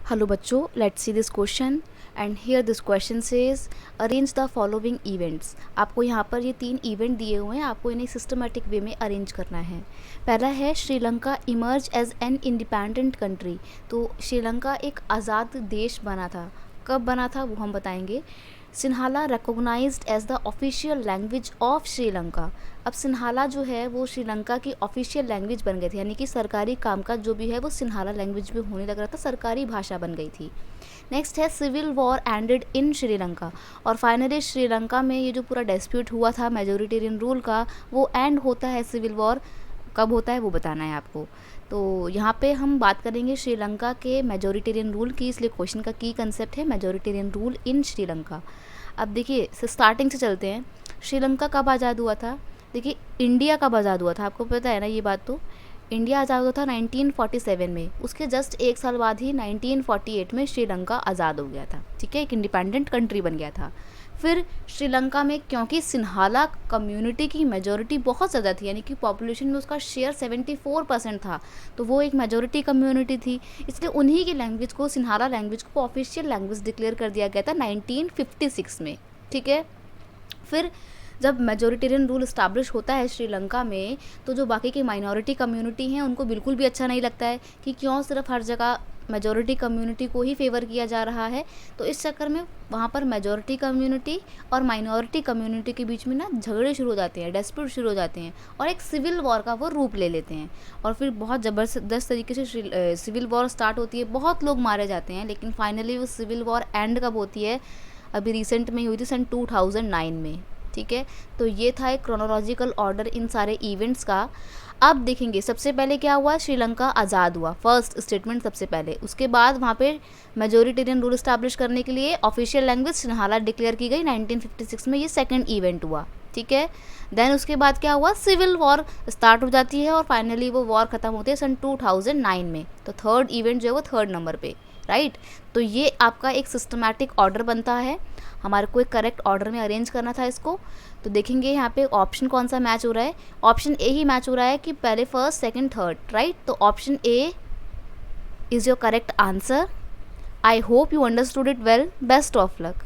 Hello बच्चों, let's see this question and here this question says arrange the following events. आपको यहाँ पर ये 3 इवेंट दिए हुए हैं, आपको इन्हें सिस्टमेटिक वे में अरेंज करना है। पहला है Sri Lanka emerge as an independent country. तो श्रीलंका एक आज़ाद देश बना था। कब बना था वो हम बताएंगे। Sinhala recognised as the official language of Sri Lanka. अब सिन्हाला जो है वो श्रीलंका की ऑफिशियल लैंग्वेज बन गई थी, यानी कि सरकारी कामकाज जो भी है वो सिन्हाला लैंग्वेज में होने लग रहा था, सरकारी भाषा बन गई थी। नेक्स्ट है civil war ended in Sri Lanka. और फाइनली श्रीलंका में ये जो पूरा डिस्प्यूट हुआ था मेजोरिटेरियन रूल का, वो एंड होता है। सिविल वॉर कब होता है वो बताना है आपको। तो यहाँ पे हम बात करेंगे श्रीलंका के मेजोरिटेरियन रूल की, इसलिए क्वेश्चन का की कंसेप्ट है मेजोरिटेरियन रूल इन श्रीलंका। अब देखिए स्टार्टिंग से चलते हैं। श्रीलंका कब आज़ाद हुआ था? देखिए इंडिया कब आज़ाद हुआ था, आपको पता है ना ये बात। तो इंडिया आज़ाद हुआ था 1947 में। उसके जस्ट एक साल बाद ही 1948 में श्रीलंका आज़ाद हो गया था। ठीक है, एक इंडिपेंडेंट कंट्री बन गया था। फिर श्रीलंका में क्योंकि सिन्हाला कम्युनिटी की मेजॉरिटी बहुत ज़्यादा थी, यानी कि पॉपुलेशन में उसका शेयर 74% था, तो वो एक मेजॉरिटी कम्युनिटी थी, इसलिए उन्हीं की लैंग्वेज को, सिन्हाला लैंग्वेज को ऑफिशियल लैंग्वेज डिक्लेयर कर दिया गया था 1956 में। ठीक है, फिर जब मेजोरिटेरियन रूल इस्टेब्लिश होता है श्रीलंका में, तो जो बाकी की माइनॉरिटी कम्युनिटी हैं उनको बिल्कुल भी अच्छा नहीं लगता है कि क्यों सिर्फ हर जगह मेजॉरिटी कम्युनिटी को ही फेवर किया जा रहा है। तो इस चक्कर में वहाँ पर मेजॉरिटी कम्युनिटी और माइनॉरिटी कम्युनिटी के बीच में ना झगड़े शुरू हो जाते हैं, डिस्प्यूट शुरू हो जाते हैं, और एक सिविल वॉर का वो रूप ले लेते हैं। और फिर बहुत ज़बरदस्त तरीके से सिविल वॉर स्टार्ट होती है, बहुत लोग मारे जाते हैं, लेकिन फाइनली वो सिविल वॉर एंड कब होती है? अभी रिसेंट में हुई थी, सन 2009 में। ठीक है, तो ये था एक क्रोनोलॉजिकल ऑर्डर इन सारे इवेंट्स का। अब देखेंगे सबसे पहले क्या हुआ, श्रीलंका आज़ाद हुआ, फर्स्ट स्टेटमेंट सबसे पहले। उसके बाद वहाँ पे मेजोरिटेरियन रूल इस्टेब्लिश करने के लिए ऑफिशियल लैंग्वेज सिन्हाला डिक्लेयर की गई 1956 में, ये सेकंड इवेंट हुआ। ठीक है, देन उसके बाद क्या हुआ, सिविल वॉर स्टार्ट हो जाती है और फाइनली वो वॉर ख़त्म होती है सन 2009 में। तो थर्ड इवेंट जो है वो थर्ड नंबर पे, राइट। तो ये आपका एक सिस्टमैटिक ऑर्डर बनता है, हमारे को एक करेक्ट ऑर्डर में अरेंज करना था इसको। तो देखेंगे यहाँ पे ऑप्शन कौन सा मैच हो रहा है। ऑप्शन ए ही मैच हो रहा है कि पहले फर्स्ट सेकंड थर्ड, राइट। तो option A is your correct answer. I hope you understood it well. Best of luck.